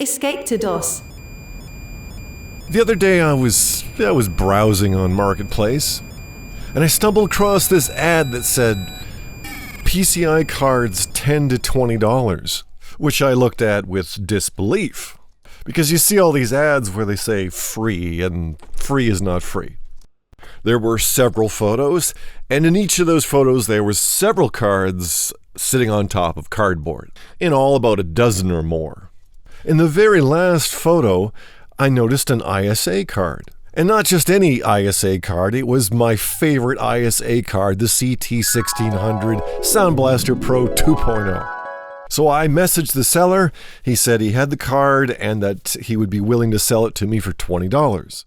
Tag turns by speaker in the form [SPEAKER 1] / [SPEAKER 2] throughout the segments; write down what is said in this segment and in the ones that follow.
[SPEAKER 1] Escape to DOS.
[SPEAKER 2] The other day I was browsing on Marketplace, and I stumbled across this ad that said PCI cards $10 to $20, which I looked at with disbelief. Because you see all these ads where they say free, and free is not free. There were several photos, and in each of those photos there were several cards sitting on top of cardboard, in all about a dozen or more. In the very last photo, I noticed an ISA card. And not just any ISA card, it was my favorite ISA card, the CT1600 Sound Blaster Pro 2.0. So I messaged the seller. He said he had the card and that he would be willing to sell it to me for $20.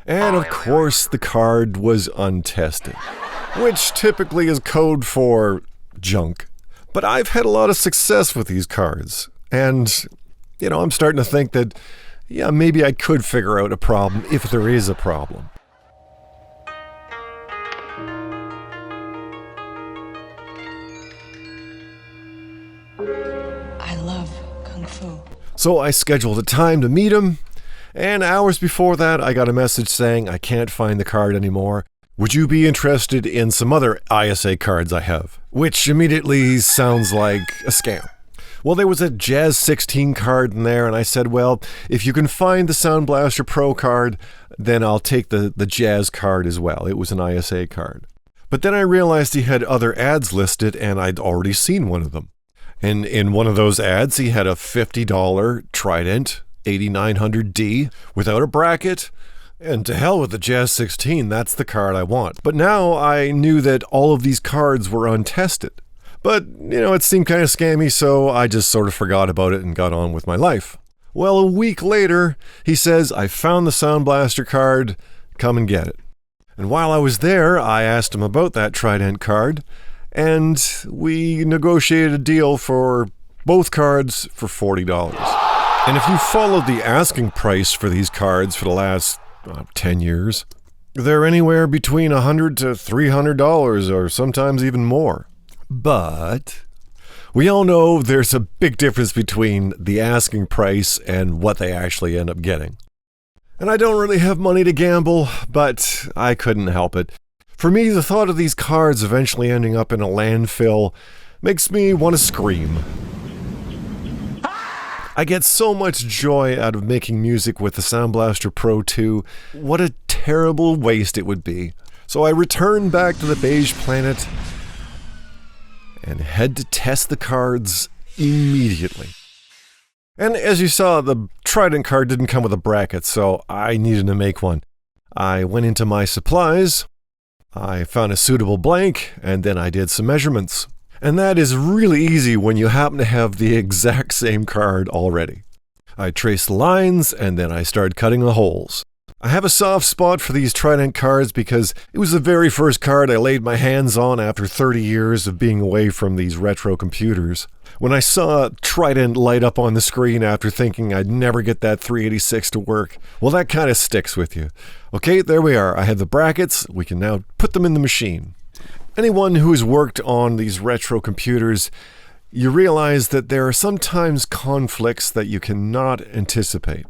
[SPEAKER 2] And of course, the card was untested, which typically is code for junk. But I've had a lot of success with these cards. And, I'm starting to think that, maybe I could figure out a problem if there is a problem.
[SPEAKER 3] I love Kung Fu.
[SPEAKER 2] So I scheduled a time to meet him, and hours before that I got a message saying I can't find the card anymore. Would you be interested in some other ISA cards I have? Which immediately sounds like a scam. Well, there was a Jazz 16 card in there, and I said, well, if you can find the Sound Blaster Pro card, then I'll take the Jazz card as well. It was an ISA card. But then I realized he had other ads listed, and I'd already seen one of them. And in one of those ads, he had a $50 Trident 8900D without a bracket. And to hell with the Jazz 16, that's the card I want. But now I knew that all of these cards were untested. But, it seemed kind of scammy, so I just sort of forgot about it and got on with my life. Well, a week later, he says, I found the Sound Blaster card, come and get it. And while I was there, I asked him about that Trident card, and we negotiated a deal for both cards for $40. And if you followed the asking price for these cards for the last 10 years, they're anywhere between $100 to $300 or sometimes even more. But we all know there's a big difference between the asking price and what they actually end up getting. And I don't really have money to gamble, but I couldn't help it. For me, the thought of these cards eventually ending up in a landfill makes me want to scream. I get so much joy out of making music with the Sound Blaster Pro 2. What a terrible waste it would be. So I return back to the Beige Planet and head to test the cards immediately. And as you saw, the Trident card didn't come with a bracket, so I needed to make one. I went into my supplies, I found a suitable blank, and then I did some measurements. And that is really easy when you happen to have the exact same card already. I traced the lines, and then I started cutting the holes. I have a soft spot for these Trident cards because it was the very first card I laid my hands on after 30 years of being away from these retro computers. When I saw Trident light up on the screen after thinking I'd never get that 386 to work, well, that kind of sticks with you. Okay, there we are. I have the brackets. We can now put them in the machine. Anyone who's worked on these retro computers, you realize that there are sometimes conflicts that you cannot anticipate.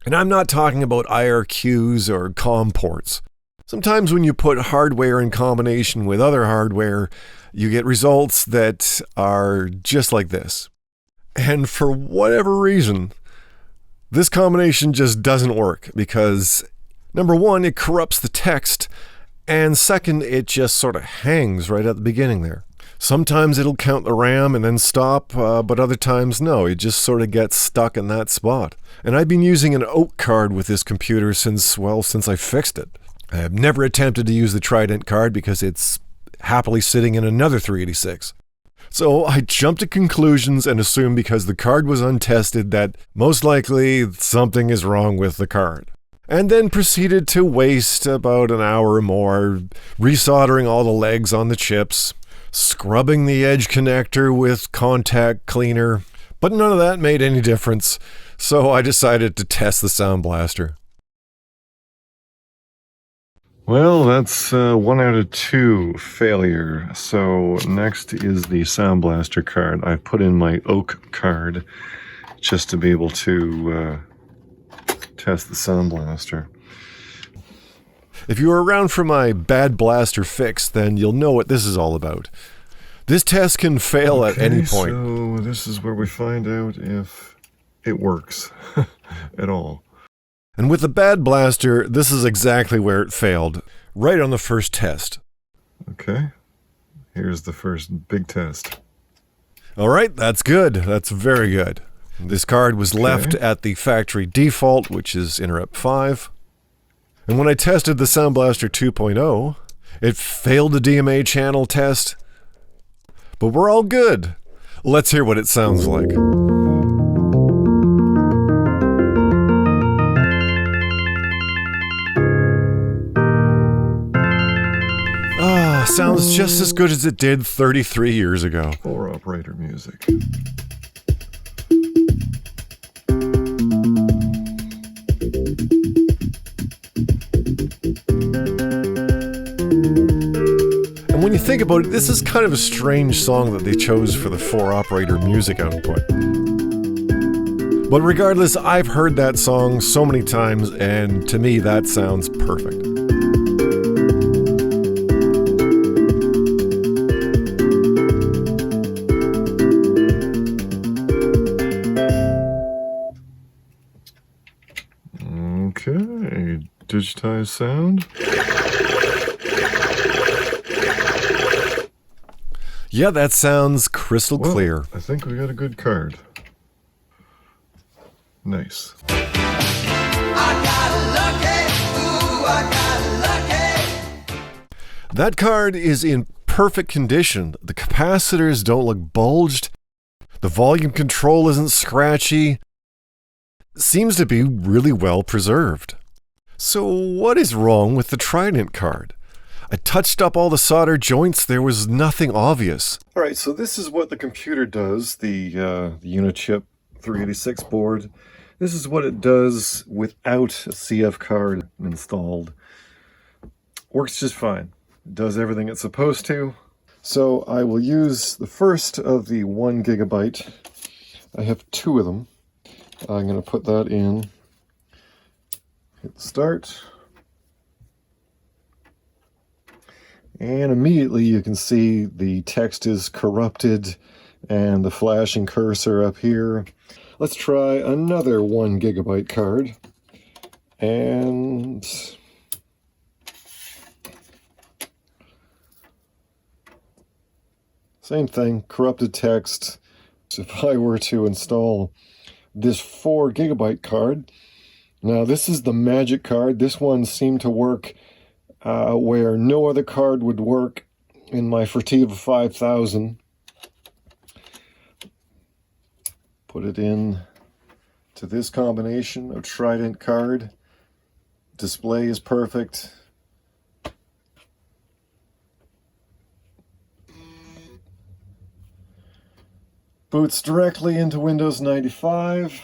[SPEAKER 2] And I'm not talking about IRQs or COM ports. Sometimes when you put hardware in combination with other hardware, you get results that are just like this. And for whatever reason, this combination just doesn't work because, number one, it corrupts the text, and second, it just sort of hangs right at the beginning there. Sometimes it'll count the RAM and then stop, but other times no, it just sort of gets stuck in that spot. And I've been using an Oak card with this computer since I fixed it. I have never attempted to use the Trident card because it's happily sitting in another 386. So I jumped to conclusions and assumed because the card was untested that most likely something is wrong with the card. And then proceeded to waste about an hour or more resoldering all the legs on the chips, scrubbing the edge connector with contact cleaner, but none of that made any difference, so I decided to test the Sound Blaster. Well, that's 1 out of 2 failure. So next is the Sound Blaster card. I put in my Oak card just to be able to test the Sound Blaster. If you were around for my bad blaster fix, then you'll know what this is all about. This test can fail at any point. So this is where we find out if it works at all. And with the bad blaster, this is exactly where it failed, right on the first test. Okay, here's the first big test. All right, that's good. That's very good. This card was left at the factory default, which is interrupt 5. And when I tested the Sound Blaster 2.0, it failed the DMA channel test. But we're all good. Let's hear what it sounds like. Sounds just as good as it did 33 years ago. 4-operator music. And when you think about it, this is kind of a strange song that they chose for the 4-operator music output. But regardless, I've heard that song so many times, and to me that sounds perfect. Okay, digitized sound. Yeah, that sounds crystal clear. I think we got a good card. Nice. That card is in perfect condition. The capacitors don't look bulged. The volume control isn't scratchy. Seems to be really well preserved. So what is wrong with the Trident card? I touched up all the solder joints, there was nothing obvious. Alright, so this is what the computer does, the Unichip 386 board. This is what it does without a CF card installed. Works just fine. It does everything it's supposed to. So I will use the first of the 1 gigabyte. I have 2 of them. I'm going to put that in. Hit start. And immediately you can see the text is corrupted and the flashing cursor up here. Let's try another 1 gigabyte card. And same thing, corrupted text. So if I were to install this 4 gigabyte card, now this is the magic card. This one seemed to work where no other card would work in my Fertiva 5000. Put it in to this combination of Trident card. Display is perfect. Boots directly into Windows 95.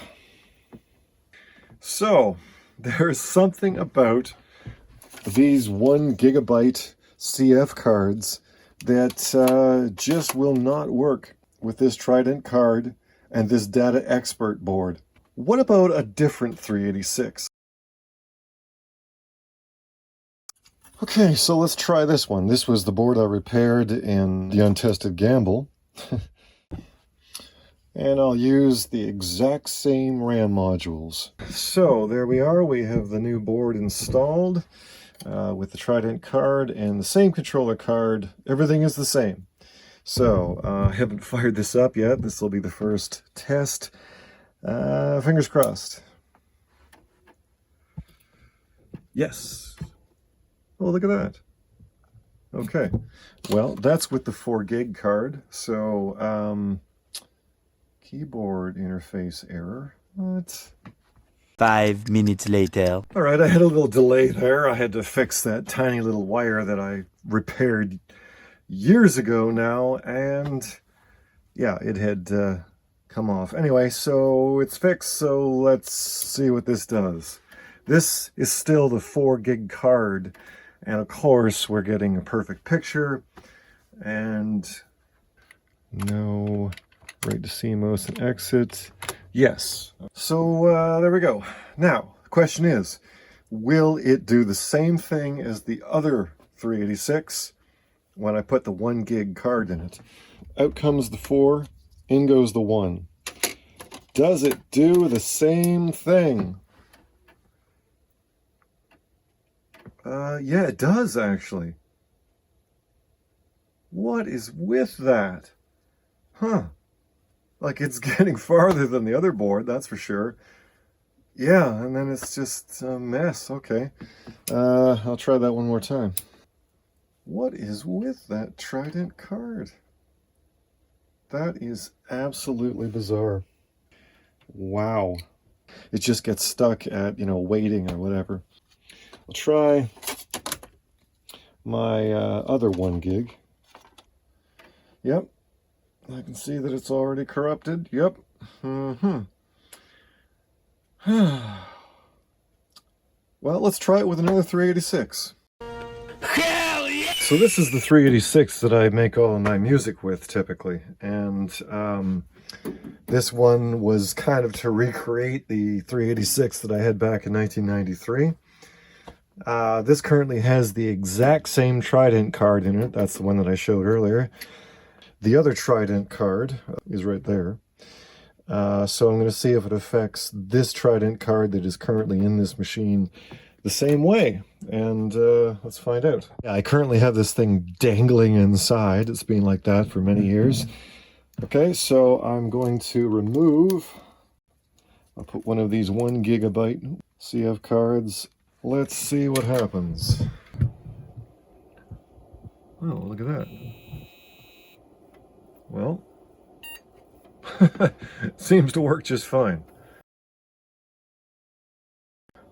[SPEAKER 2] So, there's something about these 1 gigabyte CF cards that just will not work with this Trident card and this Data Expert board. What about a different 386? Okay, so let's try this one. This was the board I repaired in the Untested Gamble. And I'll use the exact same RAM modules. So there we are. We have the new board installed with the Trident card and the same controller card. Everything is the same. So I haven't fired this up yet. This will be the first test. Fingers crossed. Yes. Oh, look at that. Okay. Well, that's with the 4 gig card. So, keyboard interface error. What?
[SPEAKER 1] 5 minutes later.
[SPEAKER 2] All right, I had a little delay there. I had to fix that tiny little wire that I repaired years ago now, and yeah, it had come off. Anyway, so it's fixed, so let's see what this does. This is still the 4 gig card, and of course we're getting a perfect picture, and no right to CMOS and exit. Yes. So there we go. Now, the question is, will it do the same thing as the other 386 when I put the 1 gig card in it? Out comes the 4, in goes the 1. Does it do the same thing? Yeah, it does actually. What is with that? Huh. Like, it's getting farther than the other board, that's for sure. Yeah, and then it's just a mess. Okay. I'll try that one more time. What is with that Trident card? That is absolutely bizarre. Wow. It just gets stuck at, waiting or whatever. I'll try my other 1 gig. Yep. I can see that it's already corrupted. Yep. Well, let's try it with another 386.
[SPEAKER 1] Hell yeah!
[SPEAKER 2] So this is the 386 that I make all of my music with typically, and this one was kind of to recreate the 386 that I had back in 1993. This currently has the exact same Trident card in it. That's the one that I showed earlier. The other Trident card is right there. So I'm going to see if it affects this Trident card that is currently in this machine the same way. And let's find out. Yeah, I currently have this thing dangling inside. It's been like that for many years. Okay, so I'm going to remove... I'll put one of these 1 gigabyte CF cards. Let's see what happens. Oh, look at that. Well, seems to work just fine.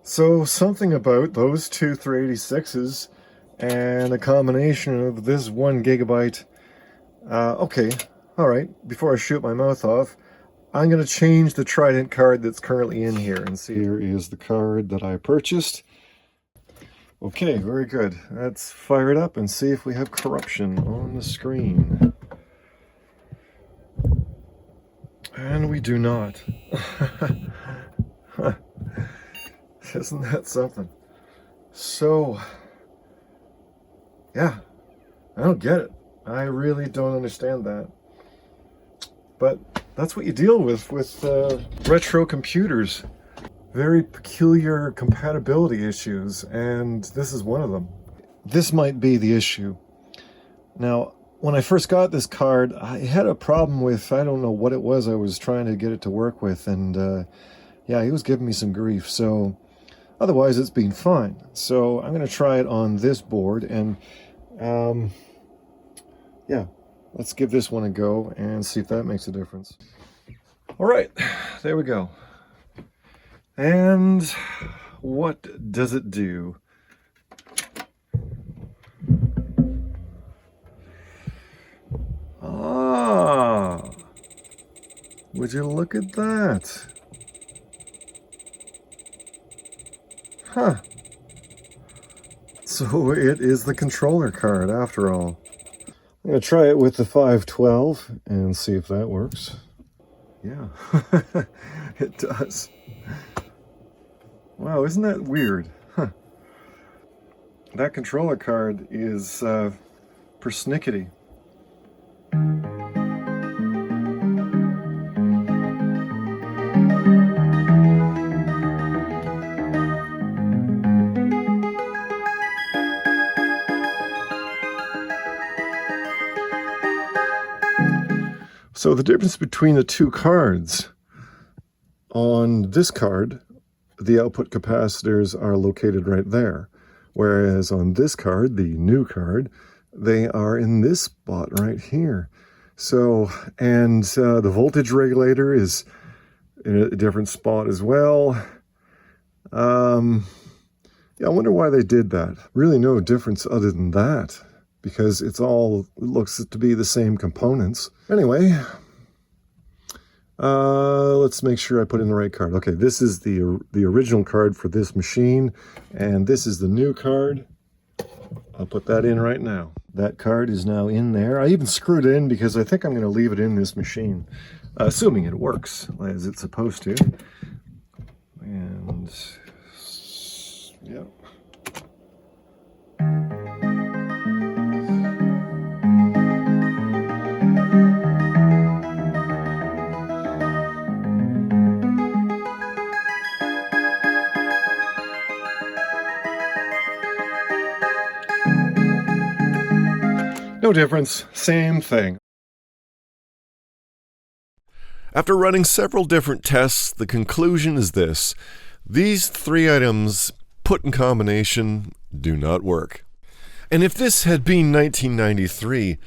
[SPEAKER 2] So something about those two 386s and a combination of this 1 gigabyte. Okay, all right, before I shoot my mouth off, I'm going to change the Trident card that's currently in here and see. Here is the card that I purchased. Okay, very good. Let's fire it up and see if we have corruption on the screen. And we do not. Isn't that something? So, yeah, I don't get it. I really don't understand that. But that's what you deal with retro computers. Very peculiar compatibility issues, and this is one of them. This might be the issue. Now, when I first got this card, I had a problem with, I don't know what it was I was trying to get it to work with, and yeah, he was giving me some grief, so otherwise it's been fine. So I'm going to try it on this board, and yeah, let's give this one a go and see if that makes a difference. All right, there we go. And what does it do? Ah, would you look at that? Huh. So it is the controller card after all. I'm going to try it with the 512 and see if that works. Yeah, it does. Wow, isn't that weird? Huh. That controller card is persnickety. So the difference between the two cards, on this card, the output capacitors are located right there. Whereas on this card, the new card, they are in this spot right here. So, and the voltage regulator is in a different spot as well. Yeah, I wonder why they did that. Really no difference other than that, because it looks to be the same components. Anyway, let's make sure I put in the right card. Okay, this is the original card for this machine, and this is the new card. I'll put that in right now. That card is now in there. I even screwed it in because I think I'm going to leave it in this machine. assuming it works as it's supposed to. And yep. No difference, same thing. After running several different tests, the conclusion is this: these three items, put in combination, do not work. And if this had been 1993,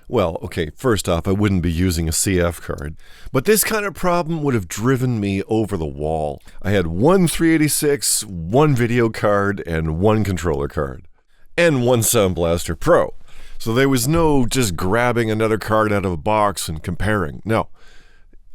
[SPEAKER 2] well, okay, first off, I wouldn't be using a CF card. But this kind of problem would have driven me over the wall. I had one 386, one video card, and one controller card. And one Sound Blaster Pro. So there was no just grabbing another card out of a box and comparing. No.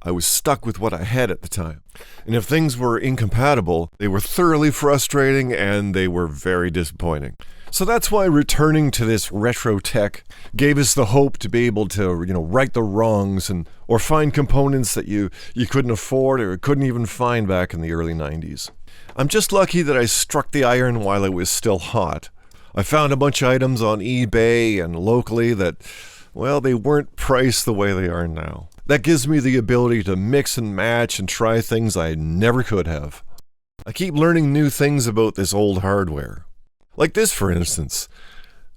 [SPEAKER 2] I was stuck with what I had at the time. And if things were incompatible, they were thoroughly frustrating and they were very disappointing. So that's why returning to this retro tech gave us the hope to be able to, right the wrongs or find components that you couldn't afford or couldn't even find back in the early 90s. I'm just lucky that I struck the iron while it was still hot. I found a bunch of items on eBay and locally that, well, they weren't priced the way they are now. That gives me the ability to mix and match and try things I never could have. I keep learning new things about this old hardware. Like this, for instance.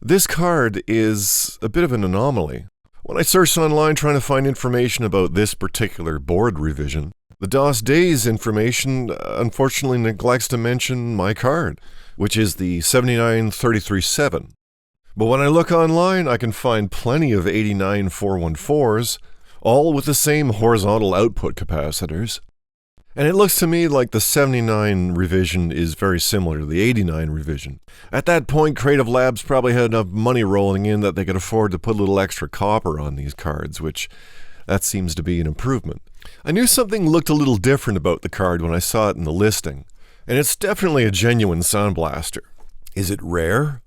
[SPEAKER 2] This card is a bit of an anomaly. When I searched online trying to find information about this particular board revision, the DOS Days information unfortunately neglects to mention my card, which is the 79337. But when I look online, I can find plenty of 89414s, all with the same horizontal output capacitors. And it looks to me like the 79 revision is very similar to the 89 revision. At that point, Creative Labs probably had enough money rolling in that they could afford to put a little extra copper on these cards, which that seems to be an improvement. I knew something looked a little different about the card when I saw it in the listing, and it's definitely a genuine Sound Blaster. Is it rare?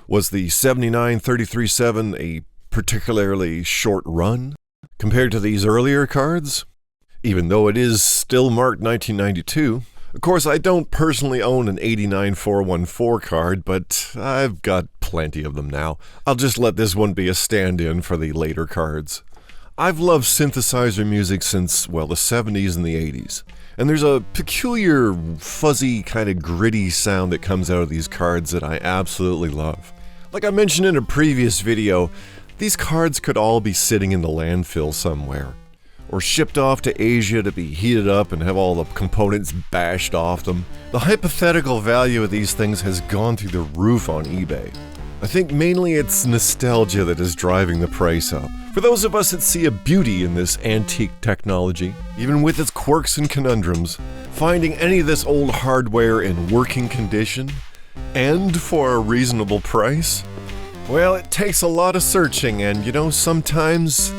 [SPEAKER 2] Was the 79337 a particularly short run compared to these earlier cards? Even though it is still marked 1992. Of course, I don't personally own an 89414 card, but I've got plenty of them now. I'll just let this one be a stand-in for the later cards. I've loved synthesizer music since, well, the 70s and the 80s. And there's a peculiar, fuzzy, kind of gritty sound that comes out of these cards that I absolutely love. Like I mentioned in a previous video, these cards could all be sitting in the landfill somewhere, or shipped off to Asia to be heated up and have all the components bashed off them. The hypothetical value of these things has gone through the roof on eBay. I think mainly it's nostalgia that is driving the price up. For those of us that see a beauty in this antique technology, even with its quirks and conundrums, finding any of this old hardware in working condition, and for a reasonable price, well, it takes a lot of searching and, sometimes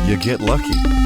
[SPEAKER 2] you get lucky.